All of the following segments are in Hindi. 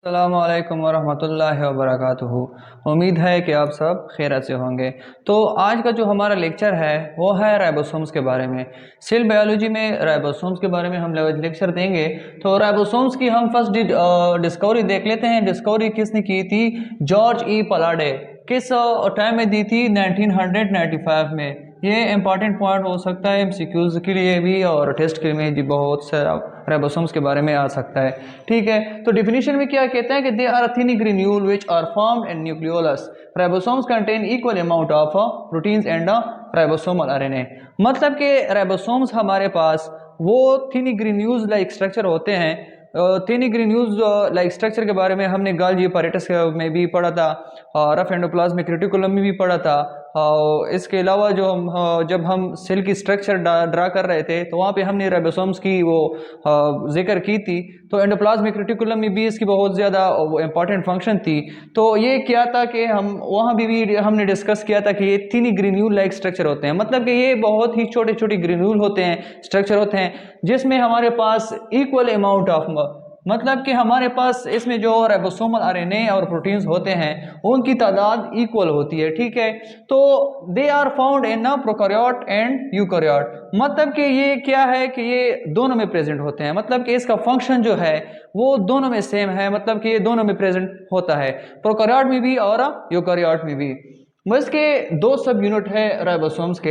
अस्सलामुअलैकुम वरहमतुल्लाहि वबरकातुहू। उम्मीद है कि आप सब खैरियत से होंगे। तो आज का जो हमारा लेक्चर है वो है राइबोसोम्स के बारे में। सेल बायोलॉजी में राइबोसोम्स के बारे में हम लेक्चर देंगे। तो राइबोसोम्स की हम फर्स्ट डिस्कवरी देख लेते हैं। डिस्कवरी किसने की थी? जॉर्ज ई पलाडे। किस टाइम में दी थी? 1995 में। ये इंपॉर्टेंट पॉइंट हो सकता है एमसीक्यूज के लिए भी और टेस्ट के लिए भी बहुत सारा राइबोसोम्स के बारे में आ सकता है। ठीक है, तो डिफिनीशन में क्या कहते हैं कि they are thin granule which are formed in nucleolus. Ribosomes contain equal amount of proteins and ribosomal RNA. मतलब कि राइबोसोम्स हमारे पास वो थिन ग्रेन्यूल्स लाइक स्ट्रक्चर होते हैं। थिन ग्रेन्यूल्स लाइक स्ट्रक्चर के बारे में हमने गाल्गी पैरेटस में भी पढ़ा था और रफ एंडोप्लाज्मिक रेटिकुलम में भी पढ़ा था। इसके अलावा जो हम जब हम सेल की स्ट्रक्चर ड्रा कर रहे थे तो वहाँ पे हमने राइबोसोम्स की वो जिक्र की थी। तो एंडोप्लाज्मिक रेटिकुलम में भी इसकी बहुत ज़्यादा इंपॉर्टेंट फंक्शन थी। तो ये क्या था कि हम वहाँ भी हमने डिस्कस किया था कि ये थिन ग्रेन्यूल लाइक स्ट्रक्चर होते हैं। मतलब कि ये बहुत ही छोटे छोटे ग्रेन्यूल होते हैं, स्ट्रक्चर होते हैं जिसमें हमारे पास इक्वल अमाउंट ऑफ, मतलब कि हमारे पास इसमें जो राइबोसोमल आरएनए और प्रोटीन्स होते हैं उनकी तादाद इक्वल होती है। ठीक है, तो they are found in prokaryote and eukaryote. मतलब कि ये क्या है कि ये दोनों में प्रेजेंट होते हैं। मतलब कि इसका फंक्शन जो है वो दोनों में सेम है। मतलब कि ये दोनों में प्रेजेंट होता है, प्रोकैरियोट में भी और यूकैरियोट में भी। इसके दो सब यूनिट है राइबोसोम्स के,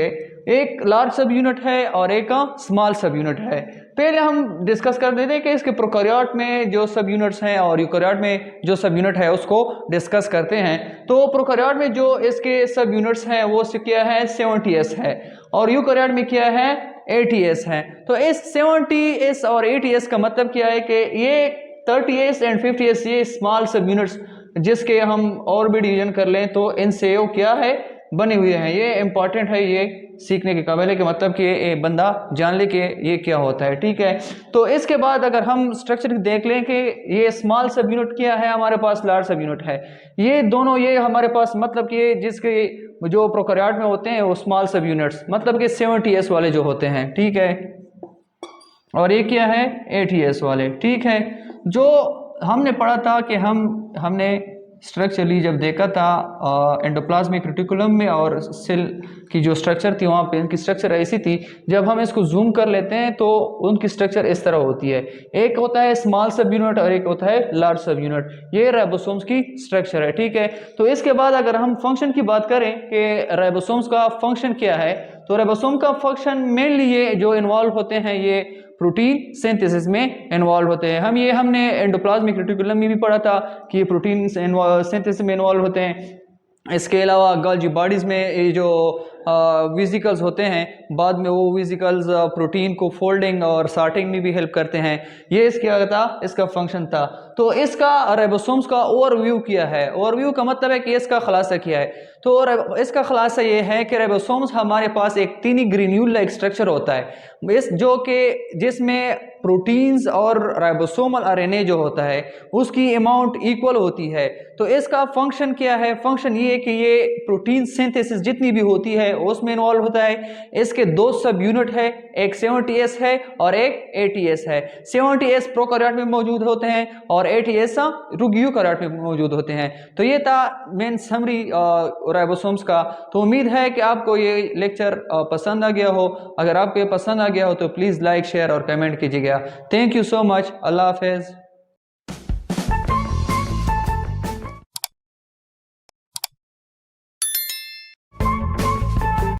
एक लार्ज सब यूनिट है और एक स्मॉल सब यूनिट है। पहले हम डिस्कस कर देते हैं कि इसके प्रोकैरियोट में जो सब यूनिट्स हैं और यूकैरियोट में जो सब यूनिट है उसको डिस्कस करते हैं। तो प्रोकैरियोट में जो इसके सब यूनिट्स हैं वो क्या है? 70s है और यूकैरियोट में क्या है? 80s है। तो इस 70s और 80s का मतलब क्या है कि ये 30s एंड 50s ये स्मॉल सब यूनिट्स जिसके हम और भी डिवीजन कर लें तो इनसे वो क्या है? बने हुए हैं। ये इंपॉर्टेंट है, ये सीखने के काबिल है कि मतलब कि ये बंदा जान ले कि ये क्या होता है। ठीक है, तो इसके बाद अगर हम स्ट्रक्चर देख लें कि ये स्मॉल सब यूनिट क्या है, हमारे पास लार्ज सब यूनिट है। ये दोनों ये हमारे पास मतलब कि जिसके जो प्रोकैरियोट में होते हैं वो स्मॉल सब यूनिट्स मतलब कि 70s वाले जो होते हैं। ठीक है, और ये क्या है? 80s वाले। ठीक है, जो हमने पढ़ा था कि हमने स्ट्रक्चरली जब देखा था एंडोप्लाज्मिक रेटिकुलम में और सेल की जो स्ट्रक्चर थी वहाँ पे इनकी स्ट्रक्चर ऐसी थी। जब हम इसको जूम कर लेते हैं तो उनकी स्ट्रक्चर इस तरह होती है। एक होता है स्मॉल सब यूनिट और एक होता है लार्ज सब यूनिट। ये राइबोसोम्स की स्ट्रक्चर है। ठीक है, तो इसके बाद अगर हम फंक्शन की बात करें कि राइबोसोम्स का फंक्शन क्या है, तो राइबोसोम का फंक्शन मेनली ये जो इन्वॉल्व होते हैं ये प्रोटीन सिंथेसिस में इन्वॉल्व होते हैं। हमने एंडोप्लाज्मिक रेटिकुलम में भी पढ़ा था कि प्रोटीन सिंथेसिस में इन्वॉल्व होते हैं। इसके अलावा गोल्गी बॉडीज में ये जो वेसिकल्स होते हैं बाद में वो वेसिकल्स प्रोटीन को फोल्डिंग और सॉर्टिंग में भी हेल्प करते हैं। ये इसका था, इसका फंक्शन था। तो इसका राइबोसोम्स का ओवरव्यू किया है। ओवरव्यू का मतलब है कि इसका खुलासा किया है। तो इसका खुलासा ये है कि राइबोसोम्स हमारे पास एक तीन ग्रेन्यूल लाइक स्ट्रक्चर होता है इस जो कि जिसमें प्रोटीन्स और राइबोसोमल आरएनए जो होता है उसकी अमाउंट इक्वल होती है। तो इसका फंक्शन क्या है? फंक्शन ये है कि ये प्रोटीन सिंथेसिस जितनी भी होती है उसमें इन्वॉल्व होता है। इसके दो सब यूनिट है, एक 70s है और एक 80s है। 70s प्रोकैरियोट में मौजूद होते हैं और 80s यूकैरियोट में मौजूद होते हैं। तो ये था मेन समरी राइबोसोम्स का। तो उम्मीद है कि आपको ये लेक्चर पसंद आ गया हो। अगर आपको ये पसंद आ गया हो तो प्लीज़ लाइक, शेयर और कमेंट कीजिएगा। Thank you so much. अल्लाह हाफिज़।